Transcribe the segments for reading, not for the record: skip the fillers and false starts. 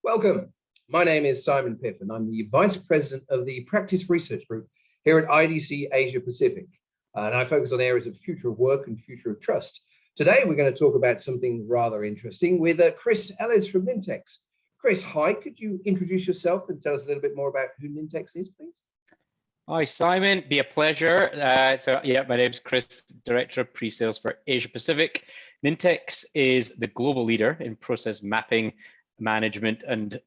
Welcome. My name is Simon Piff, and I'm the Vice President of the Practice Research Group here at IDC Asia Pacific. And I focus on areas of future of work and future of trust. Today, we're going to talk about something rather interesting with Chris Ellis from Nintex. Chris, hi, could you introduce yourself and tell us a little bit more about who Nintex is, please? Hi, Simon. Be a pleasure. My name's Chris, Director of Pre-Sales for Asia Pacific. Nintex is the global leader in process mapping, management, and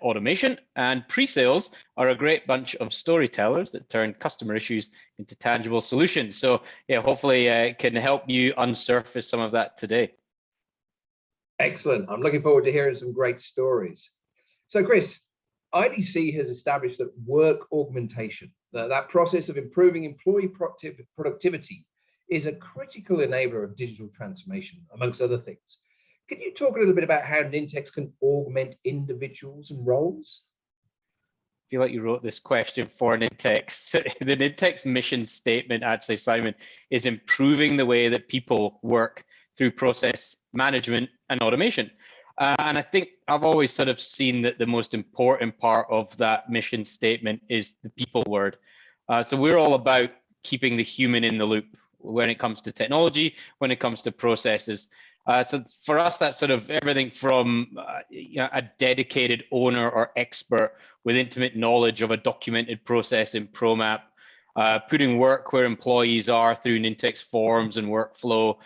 automation. And pre-sales are a great bunch of storytellers that turn customer issues into tangible solutions. So yeah, hopefully can help you unsurface some of that today. Excellent. I'm looking forward to hearing some great stories. So Chris, IDC has established that work augmentation, that process of improving employee productivity, is a critical enabler of digital transformation, amongst other things. Can you talk a little bit about how Nintex can augment individuals and roles? I feel like you wrote this question for Nintex. The Nintex mission statement, actually, Simon, is improving the way that people work through process management and automation. And I think I've always sort of seen that the most important part of that mission statement is the people word. So we're all about keeping the human in the loop when it comes to technology, when it comes to processes. So for us, that's sort of everything from a dedicated owner or expert with intimate knowledge of a documented process in ProMap, putting work where employees are through Nintex forms and workflow,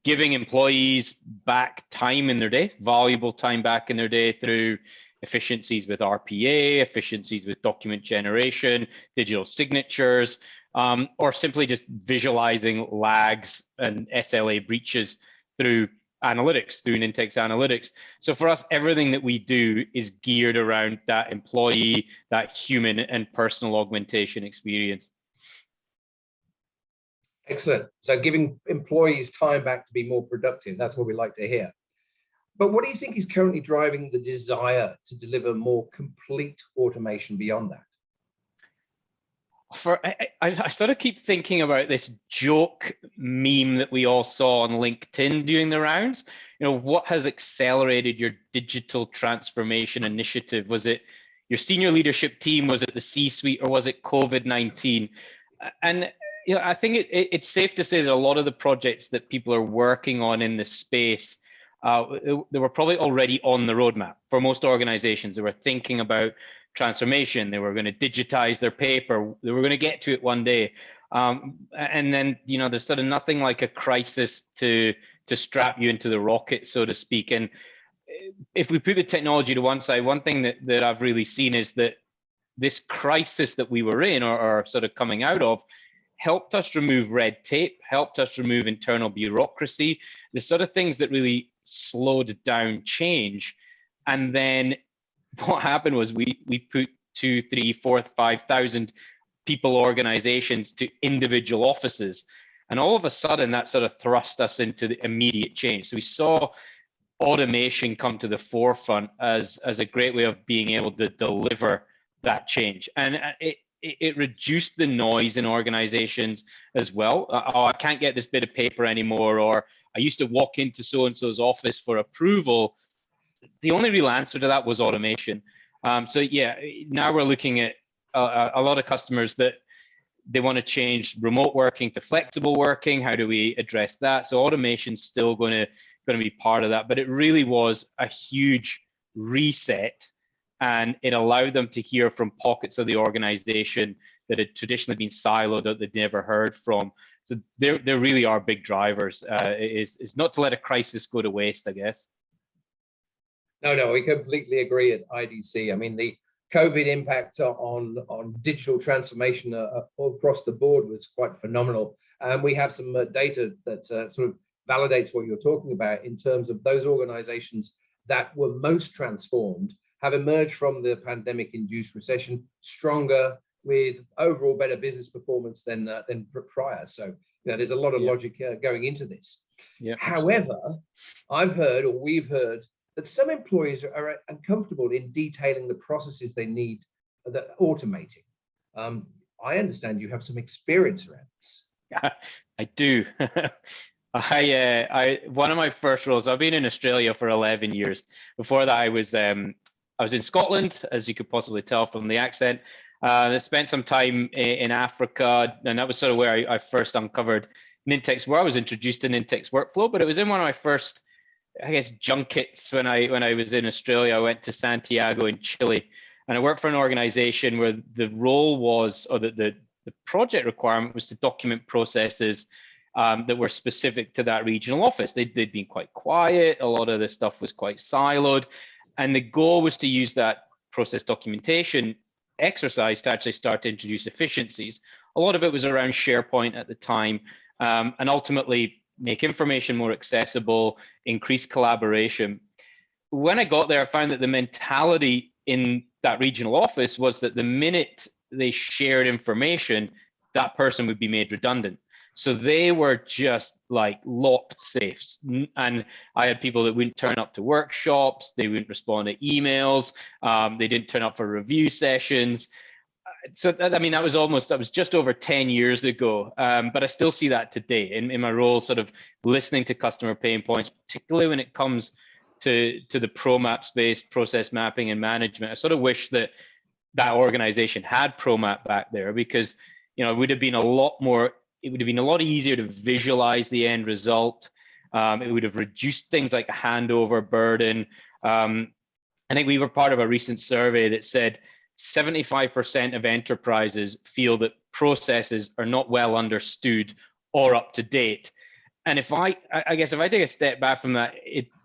giving employees back time in their day, valuable time back in their day through efficiencies with RPA, efficiencies with document generation, digital signatures, or simply just visualizing lags and SLA breaches through analytics, through Nintex Analytics. So for us, everything that we do is geared around that employee, that human and personal augmentation experience. Excellent. So giving employees time back to be more productive, that's what we like to hear. But what do you think is currently driving the desire to deliver more complete automation beyond that? I sort of keep thinking about this joke meme that we all saw on LinkedIn during the rounds. You know, what has accelerated your digital transformation initiative? Was it your senior leadership team? Was it the C-suite, or was it COVID-19? And you know, I think it's safe to say that a lot of the projects that people are working on in this space, they were probably already on the roadmap. For most organizations, they were thinking about transformation. They were going to digitize their paper. They were going to get to it one day. And then, you know, there's sort of nothing like a crisis to strap you into the rocket, so to speak. And if we put the technology to one side, one thing that I've really seen is that this crisis that we were in, or sort of coming out of, helped us remove red tape, helped us remove internal bureaucracy, the sort of things that really slowed down change. And then what happened was we put 2, 3, 4, 5,000 people organizations to individual offices. And all of a sudden that sort of thrust us into the immediate change. So we saw automation come to the forefront as a great way of being able to deliver that change. And it reduced the noise in organizations as well. Oh, I can't get this bit of paper anymore, or I used to walk into so-and-so's office for approval. The only real answer to that was automation. So yeah, now we're looking at a lot of customers that they want to change remote working to flexible working. How do we address that? So automation's still going to be part of that, but it really was a huge reset. And it allowed them to hear from pockets of the organization that had traditionally been siloed, that they'd never heard from. So there really are big drivers. Is not to let a crisis go to waste, I guess. No, we completely agree at IDC. I mean, the COVID impact on digital transformation across the board was quite phenomenal. And we have some data that sort of validates what you're talking about in terms of those organizations that were most transformed have emerged from the pandemic-induced recession stronger, with overall better business performance than prior. So you know, there's a lot of logic going into this. However, I've heard, or we've heard, that some employees are uncomfortable in detailing the processes they need automating. I understand you have some experience around this. I do. One of my first roles, I've been in Australia for 11 years. Before that, I was I was in Scotland, as you could possibly tell from the accent. I spent some time in Africa, and that was sort of where I first uncovered Nintex, where I was introduced to Nintex workflow. But it was in one of my first, I guess, junkets when I was in Australia. I went to Santiago in Chile, and I worked for an organization where the role was, or the project requirement was to document processes that were specific to that regional office. They'd been quite quiet. A lot of the stuff was quite siloed. And the goal was to use that process documentation exercise to actually start to introduce efficiencies. A lot of it was around SharePoint at the time, and ultimately make information more accessible, increase collaboration. When I got there, I found that the mentality in that regional office was that the minute they shared information, that person would be made redundant. So they were just like locked safes. And I had people that wouldn't turn up to workshops, they wouldn't respond to emails, they didn't turn up for review sessions. So I mean, that was just over 10 years ago, but I still see that today in my role, sort of listening to customer pain points, particularly when it comes to the ProMap space, process mapping and management. I sort of wish that organization had ProMap back there, because it would have been a lot easier to visualize the end result. It would have reduced things like a handover burden. I think we were part of a recent survey that said 75% of enterprises feel that processes are not well understood or up to date. And if I take a step back from that,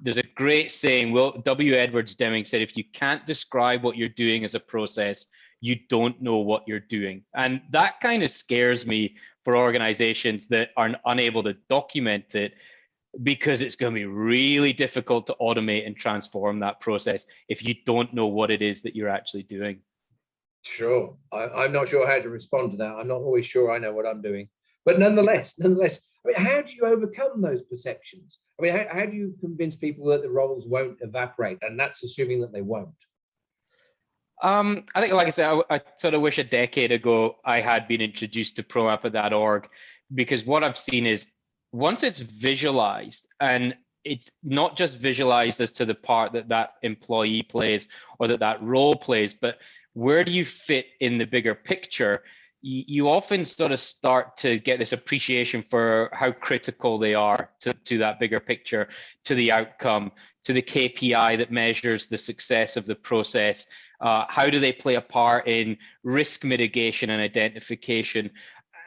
there's a great saying, W. Edwards Deming said, if you can't describe what you're doing as a process, you don't know what you're doing. And that kind of scares me for organizations that are unable to document it, because it's going to be really difficult to automate and transform that process if you don't know what it is that you're actually doing. Sure. I'm not sure how to respond to that. I'm not always sure I know what I'm doing. But nonetheless, I mean, how do you overcome those perceptions? I mean, how do you convince people that the roles won't evaporate? And that's assuming that they won't. I think, like I said, I sort of wish a decade ago I had been introduced to ProMap.org, because what I've seen is once it's visualized, and it's not just visualized as to the part that employee plays or that role plays, but where do you fit in the bigger picture? You often sort of start to get this appreciation for how critical they are to that bigger picture, to the outcome, to the KPI that measures the success of the process. How do they play a part in risk mitigation and identification?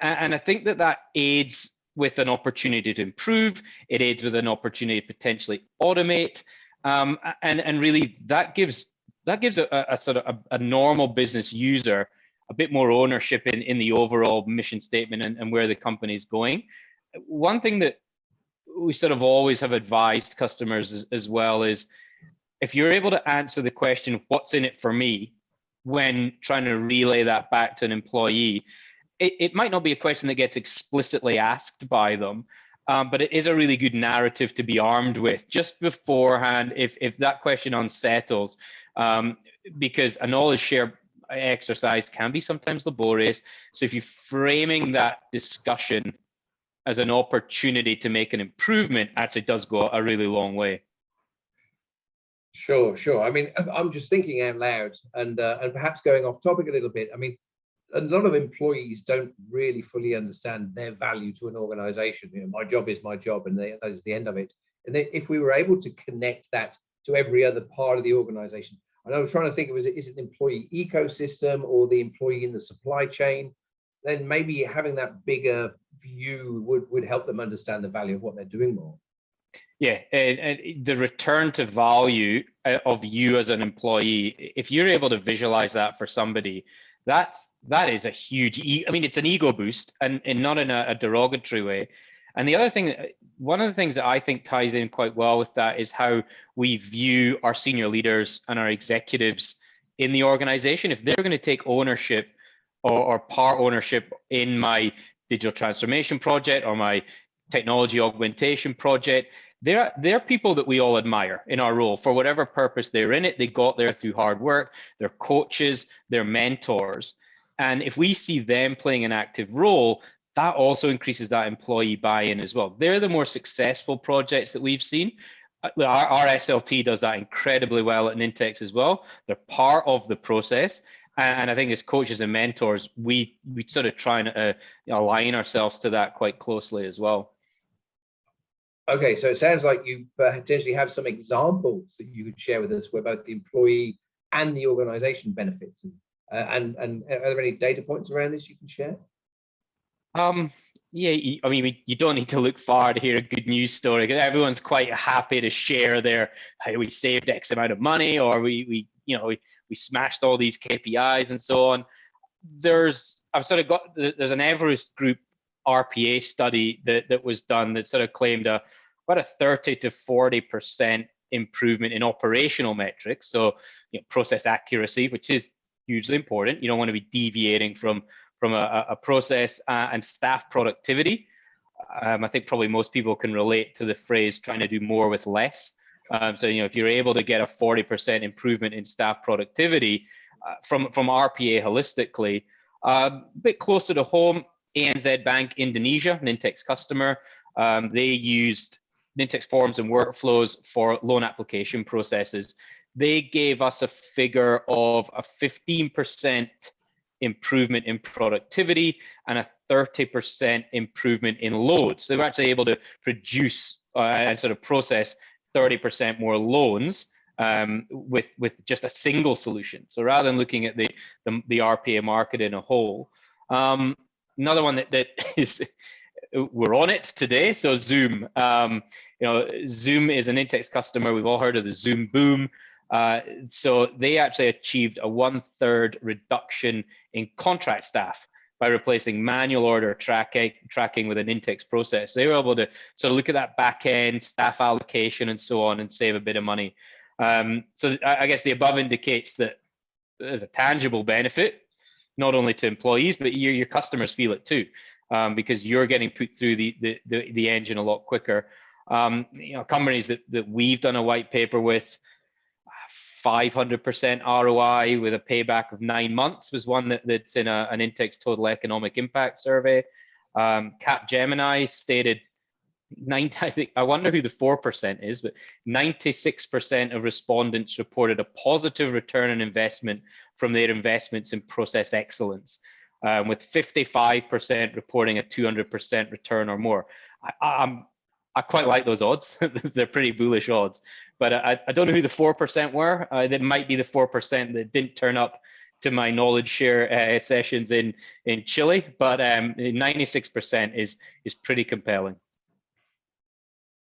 And I think that aids with an opportunity to improve. It aids with an opportunity to potentially automate, and really that gives a sort of a normal business user a bit more ownership in the overall mission statement and where the company is going. One thing that we sort of always have advised customers as well is, if you're able to answer the question, what's in it for me, when trying to relay that back to an employee, it might not be a question that gets explicitly asked by them, but it is a really good narrative to be armed with just beforehand if that question unsettles, because a knowledge share exercise can be sometimes laborious. So if you're framing that discussion as an opportunity to make an improvement, actually does go a really long way. Sure. I mean, I'm just thinking out loud, and perhaps going off topic a little bit. I mean, a lot of employees don't really fully understand their value to an organization. My job is my job, and that is the end of it. And if we were able to connect that to every other part of the organization, and I was trying to think, is it an employee ecosystem or the employee in the supply chain? Then maybe having that bigger view would help them understand the value of what they're doing more. Yeah, and the return to value of you as an employee, if you're able to visualize that for somebody, that is a huge, I mean, it's an ego boost, and not in a derogatory way. And the other thing, one of the things that I think ties in quite well with that is how we view our senior leaders and our executives in the organization. If they're going to take ownership or part ownership in my digital transformation project or my technology augmentation project, they're people that we all admire in our role for whatever purpose they're in it. They got there through hard work. They're coaches, they're mentors. And if we see them playing an active role, that also increases that employee buy-in as well. They're the more successful projects that we've seen. our SLT does that incredibly well at Nintex as well. They're part of the process. And I think as coaches and mentors, we sort of try and align ourselves to that quite closely as well. Okay, so it sounds like you potentially have some examples that you could share with us where both the employee and the organization benefits. And are there any data points around this you can share? Yeah, I mean, you don't need to look far to hear a good news story, because everyone's quite happy to share their, how we saved X amount of money, or we smashed all these KPIs and so on. There's an Everest Group RPA study that was done that sort of claimed about a 30 to 40% improvement in operational metrics. So, process accuracy, which is hugely important. You don't want to be deviating from a process, and staff productivity. I think probably most people can relate to the phrase trying to do more with less. So, if you're able to get a 40% improvement in staff productivity from RPA holistically, a bit closer to home, ANZ Bank Indonesia, Nintex customer, they used Nintex forms and workflows for loan application processes. They gave us a figure of a 15% improvement in productivity and a 30% improvement in loads. So they were actually able to produce and sort of process 30% more loans with just a single solution. So rather than looking at the RPA market in a whole, another one that is, we're on it today. So Zoom, Zoom is an Nintex customer. We've all heard of the Zoom boom. So they actually achieved a 1/3 reduction in contract staff by replacing manual order tracking with an Nintex process. They were able to sort of look at that back end, staff allocation and so on, and save a bit of money. So I guess the above indicates that there's a tangible benefit, not only to employees, but your customers feel it too, because you're getting put through the engine a lot quicker. Companies that we've done a white paper with, 500% ROI with a payback of 9 months was one that's in an Nintex Total Economic Impact survey. Capgemini stated, I wonder who the 4% is, but 96% of respondents reported a positive return on investment from their investments in process excellence, with 55% reporting a 200% return or more. I quite like those odds. They're pretty bullish odds. But I don't know who the 4% were. That might be the 4% that didn't turn up to my knowledge share sessions in Chile. But 96% is pretty compelling.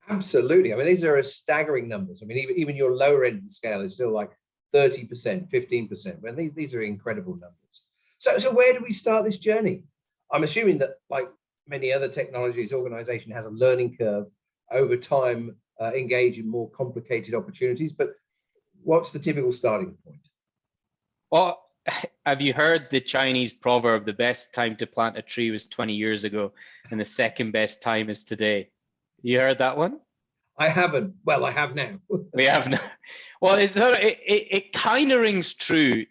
Absolutely. I mean, these are staggering numbers. I mean, even your lower end of the scale is still like 30%, 15%. But these are incredible numbers. So where do we start this journey? I'm assuming that, like many other technologies, organization has a learning curve over time, engage in more complicated opportunities, but what's the typical starting point? Well, have you heard the Chinese proverb, the best time to plant a tree was 20 years ago, and the second best time is today? You heard that one? I haven't. Well, I have now. We have now. Well, it kind of rings true,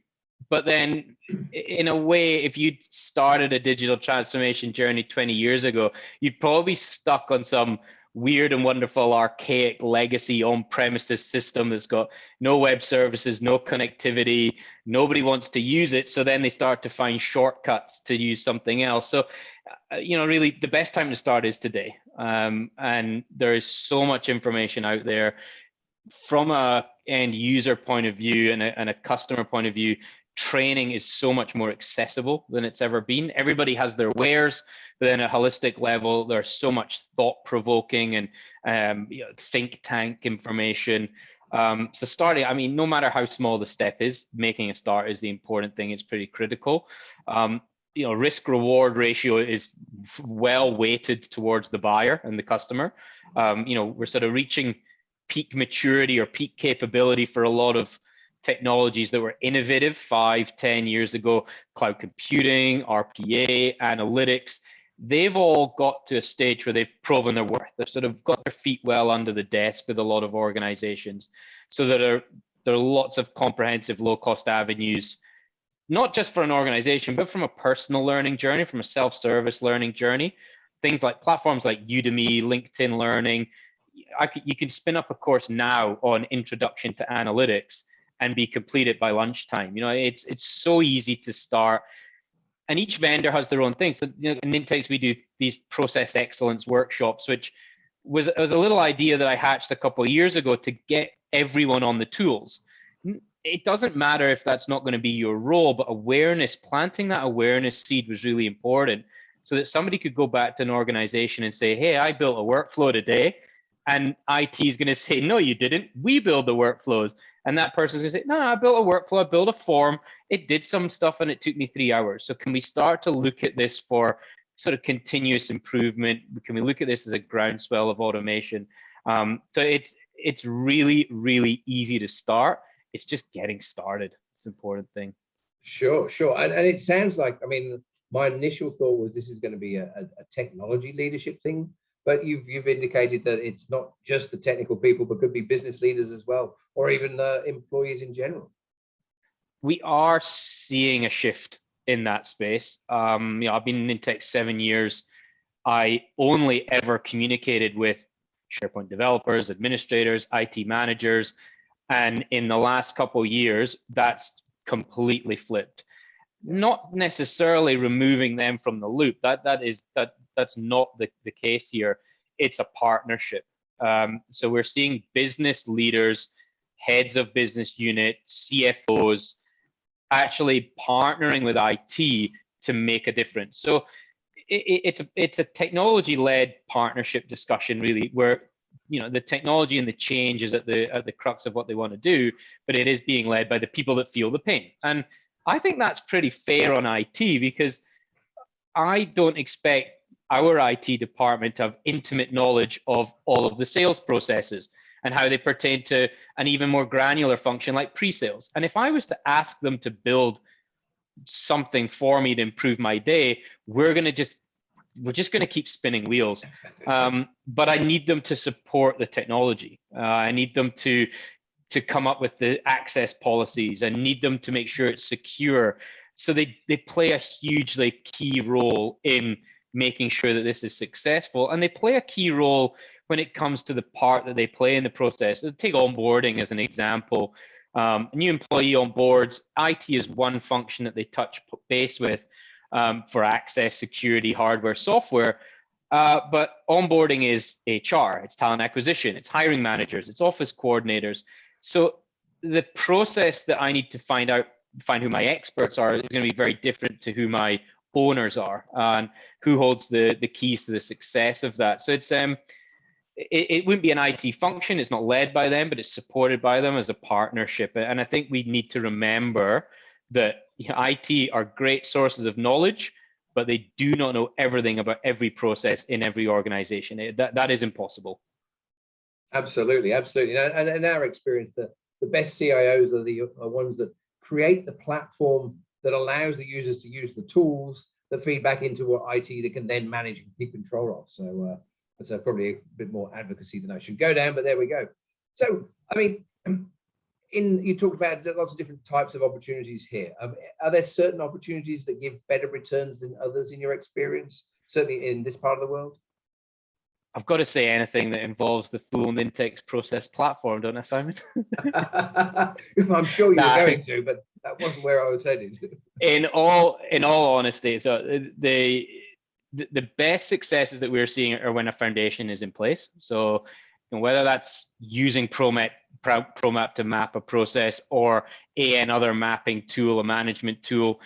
but then in a way, if you'd started a digital transformation journey 20 years ago, you'd probably be stuck on some weird and wonderful archaic legacy on-premises system that's got no web services, no connectivity, nobody wants to use it. So then they start to find shortcuts to use something else. So, really the best time to start is today. And there is so much information out there from a end user point of view and a customer point of view. Training is so much more accessible than it's ever been. Everybody has their wares, but then at a holistic level, there's so much thought-provoking and think tank information. So starting, I mean, no matter how small the step is, making a start is the important thing. It's pretty critical. Risk-reward ratio is well weighted towards the buyer and the customer. We're sort of reaching peak maturity or peak capability for a lot of technologies that were innovative 5-10 years ago. Cloud computing, RPA, analytics, they've all got to a stage where they've proven their worth. They've sort of got their feet well under the desk with a lot of organizations. So there are lots of comprehensive low-cost avenues, not just for an organization, but from a personal learning journey, from a self-service learning journey. Things like platforms like Udemy, LinkedIn Learning, you can spin up a course now on Introduction to Analytics and be completed by lunchtime. It's so easy to start, and each vendor has their own thing. So in Nintex, we do these process excellence workshops, which was a little idea that I hatched a couple of years ago to get everyone on the tools. It doesn't matter if that's not going to be your role, but awareness, planting that awareness seed was really important, so that somebody could go back to an organization and say, hey, I built a workflow today. And IT is going to say, no, you didn't. We build the workflows. And that person's going to say, no, I built a workflow. I built a form. It did some stuff and it took me 3 hours. So can we start to look at this for sort of continuous improvement? Can we look at this as a groundswell of automation? So it's really, really easy to start. It's just getting started. It's an important thing. Sure. And it sounds like, I mean, my initial thought was this is going to be a technology leadership thing, but you've indicated that it's not just the technical people, but could be business leaders as well, or even employees in general. We are seeing a shift in that space. I've been in Nintex 7 years. I only ever communicated with SharePoint developers, administrators, IT managers, and in the last couple of years, that's completely flipped. Not necessarily removing them from the loop. That's not the case here. It's a partnership. So we're seeing business leaders, heads of business unit, CFOs, actually partnering with IT to make a difference. So it's a technology-led partnership discussion, really, where the technology and the change is at the crux of what they want to do, but it is being led by the people that feel the pain. And I think that's pretty fair on IT, because I don't expect our IT department to have intimate knowledge of all of the sales processes and how they pertain to an even more granular function like pre-sales. And if I was to ask them to build something for me to improve my day, we're just going to keep spinning wheels. But I need them to support the technology. I need them to come up with the access policies. I need them to make sure it's secure. So they play a hugely key role in making sure that this is successful. And they play a key role when it comes to the part that they play in the process. So take onboarding as an example. A new employee on boards, IT is one function that they touch base with for access, security, hardware, software. But onboarding is HR, it's talent acquisition, it's hiring managers, it's office coordinators. So the process that I need to find who my experts are is going to be very different to who my owners are and who holds the keys to the success of that. So it wouldn't be an IT function. It's not led by them, but it's supported by them as a partnership. And I think we need to remember that IT are great sources of knowledge, but they do not know everything about every process in every organization. That is impossible. Absolutely. And in our experience, the best CIOs are ones that create the platform that allows the users to use the tools that feed back into what IT they can then manage and keep control of. So that's probably a bit more advocacy than I should go down, but there we go. So, I mean, you talked about lots of different types of opportunities here. Are there certain opportunities that give better returns than others in your experience, certainly in this part of the world? I've got to say anything that involves the full Nintex Process Platform, don't I, Simon? I'm sure you're going to, but that wasn't where I was headed. In all honesty, so the best successes that we're seeing are when a foundation is in place. So whether that's using ProMap to map a process or another mapping tool, a management tool,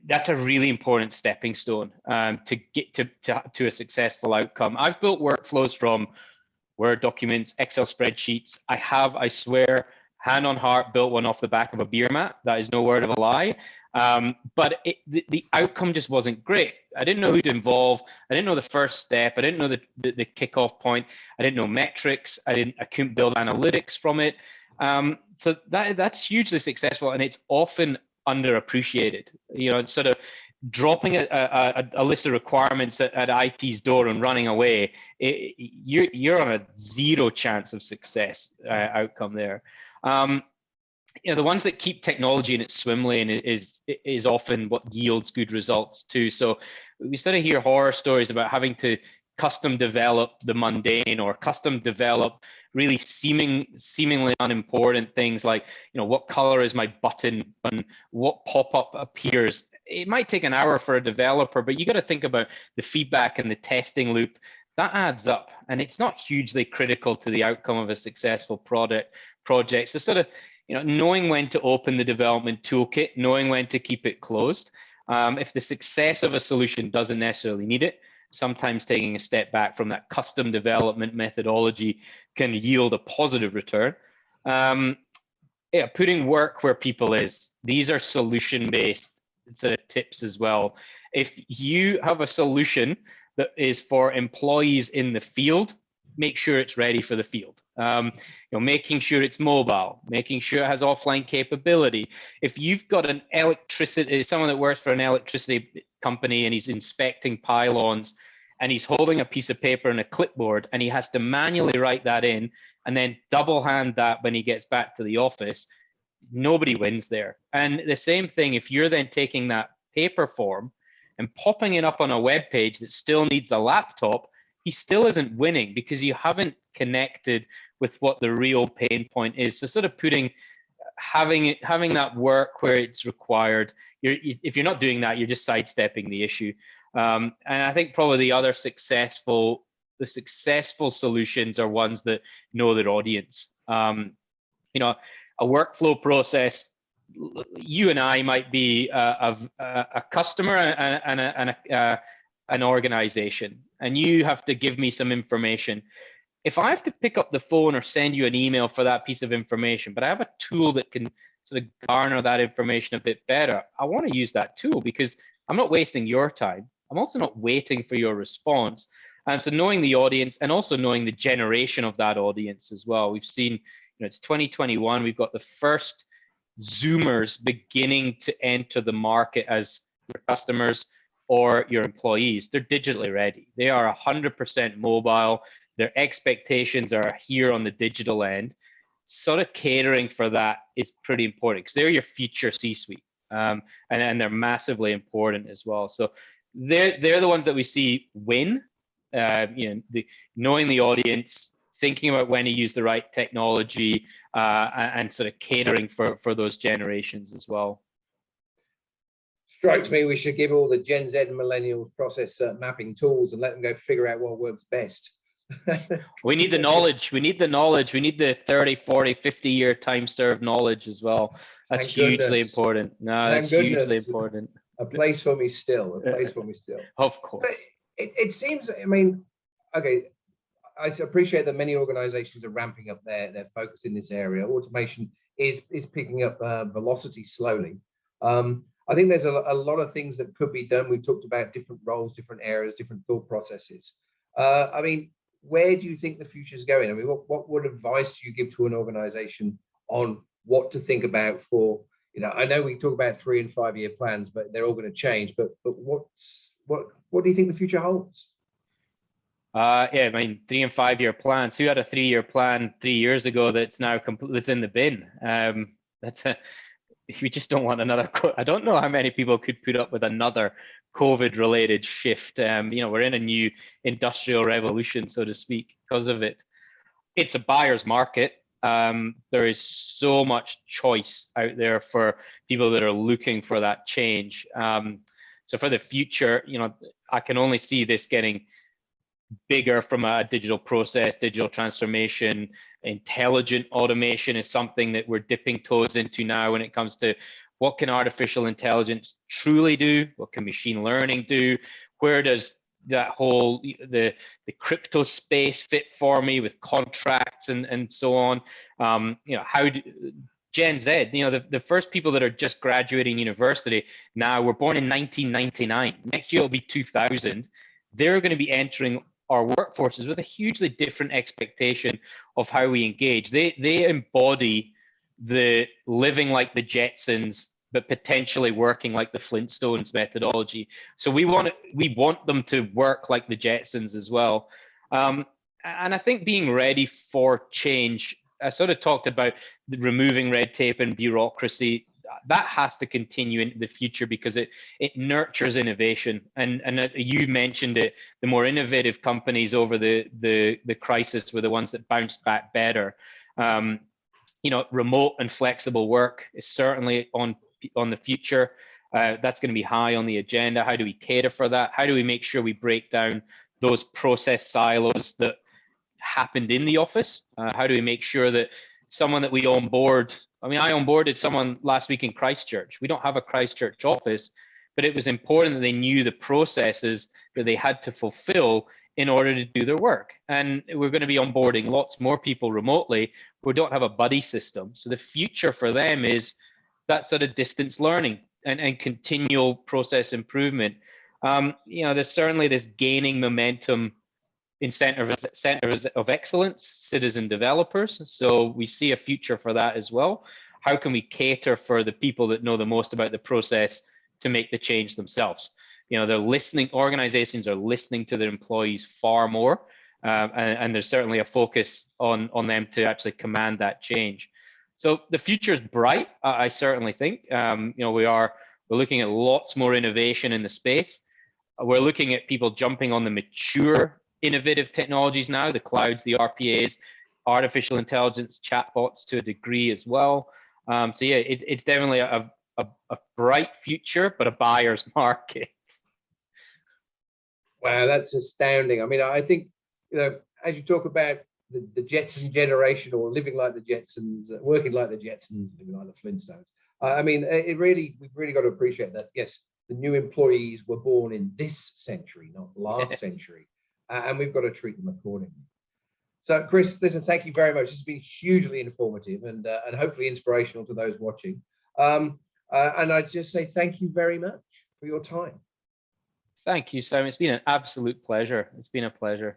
that's a really important stepping stone to get to a successful outcome. I've built workflows from Word documents, Excel spreadsheets. I swear, hand on heart, built one off the back of a beer mat. That is no word of a lie. But the outcome just wasn't great. I didn't know who to involve. I didn't know the first step. I didn't know the kickoff point. I didn't know metrics. I couldn't build analytics from it. So that's hugely successful, and it's often underappreciated. Sort of dropping a list of requirements at IT's door and running away. You're on a zero chance of success outcome there. The ones that keep technology in its swim lane is often what yields good results too. So we sort of hear horror stories about having to custom develop the mundane or custom develop really seemingly unimportant things like, what color is my button and what pop-up appears. It might take an hour for a developer, but you got to think about the feedback and the testing loop. That adds up, and it's not hugely critical to the outcome of a successful project. So sort of, knowing when to open the development toolkit, knowing when to keep it closed. If the success of a solution doesn't necessarily need it, sometimes taking a step back from that custom development methodology can yield a positive return. Putting work where people is. These are solution-based sort of tips as well. If you have a solution that is for employees in the field, make sure it's ready for the field. Making sure it's mobile, making sure it has offline capability. If you've got someone that works for an electricity company and he's inspecting pylons and he's holding a piece of paper and a clipboard and he has to manually write that in and then double hand that when he gets back to the office, nobody wins there. And the same thing, if you're then taking that paper form and popping it up on a web page that still needs a laptop, he still isn't winning because you haven't connected with what the real pain point is. So sort of having that work where it's required. If you're not doing that, you're just sidestepping the issue. And I think probably the other successful solutions are ones that know their audience. A workflow process. You and I might be a customer and an organization, and you have to give me some information. If I have to pick up the phone or send you an email for that piece of information, but I have a tool that can sort of garner that information a bit better, I want to use that tool because I'm not wasting your time. I'm also not waiting for your response. So knowing the audience and also knowing the generation of that audience as well. We've seen, it's 2021. We've got the first Zoomers beginning to enter the market as your customers or your employees. They're digitally ready. They are 100% mobile. Their expectations are here on the digital end. Sort of catering for that is pretty important because they're your future C-suite, and they're massively important as well. So they're the ones that we see win. Knowing the audience, thinking about when to use the right technology, and sort of catering for those generations as well. Strikes me we should give all the Gen Z and millennials process mapping tools and let them go figure out what works best. We need the knowledge. We need the knowledge. We need the 30, 40, 50-year time served knowledge as well. That's hugely important. No, that's hugely important. A place for me still. A place for me still. Of course. But it seems, okay, I appreciate that many organizations are ramping up their focus in this area. Automation is picking up velocity slowly. I think there's a lot of things that could be done. We've talked about different roles, different areas, different thought processes. Where do you think the future is going? What advice do you give to an organization on what to think about for, I know we talk about 3 and 5 year plans, but they're all going to change. But what do you think the future holds? 3 and 5 year plans. Who had a 3-year plan 3 years ago that's now that's in the bin? We just don't want another. I don't know how many people could put up with another COVID-related shift. We're in a new industrial revolution, so to speak, because of it. It's a buyer's market. There is so much choice out there for people that are looking for that change. So for the future, I can only see this getting bigger from a digital process, digital transformation. Intelligent automation is something that we're dipping toes into now when it comes to what can artificial intelligence truly do? What can machine learning do? Where does that whole, the crypto space fit for me with contracts and so on? How do Gen Z, the first people that are just graduating university now were born in 1999. Next year will be 2000. They're going to be entering our workforces with a hugely different expectation of how we engage. They embody the living like the Jetsons, but potentially working like the Flintstones methodology. So we want them to work like the Jetsons as well. And I think being ready for change, I sort of talked about removing red tape and bureaucracy. that has to continue into the future because it nurtures innovation. And you mentioned it, the more innovative companies over the crisis were the ones that bounced back better. You know, remote and flexible work is certainly on the future. That's going to be high on the agenda. How do we cater for that? How do we make sure we break down those process silos that happened in the office? How do we make sure that someone that we onboard, I mean, I onboarded someone last week in Christchurch. We don't have a Christchurch office, but it was important that they knew the processes that they had to fulfill in order to do their work. And we're going to be onboarding lots more people remotely. We don't have a buddy system. So the future for them is that sort of distance learning and continual process improvement. You know, there's certainly this gaining momentum in centers of excellence, citizen developers. So we see a future for that as well. How can we cater for the people that know the most about the process to make the change themselves? You know, they're listening, organizations are listening to their employees far more. And there's certainly a focus on them to actually command that change. So the future is bright, I certainly think. You know, we're looking at lots more innovation in the space. We're looking at people jumping on the mature innovative technologies now, the clouds, the RPAs, artificial intelligence, chatbots to a degree as well. So yeah, it's definitely a bright future, but a buyer's market. Wow, that's astounding. I mean, I think, you know, as you talk about the Jetson generation, or living like the Jetsons, working like the Jetsons, living like the Flintstones. I mean, we've really got to appreciate that. Yes, the new employees were born in this century, not last century. And we've got to treat them accordingly. So, Chris, listen, thank you very much. This has been hugely informative and hopefully inspirational to those watching. And I just say thank you very much for your time. Thank you, Simon. It's been an absolute pleasure. It's been a pleasure.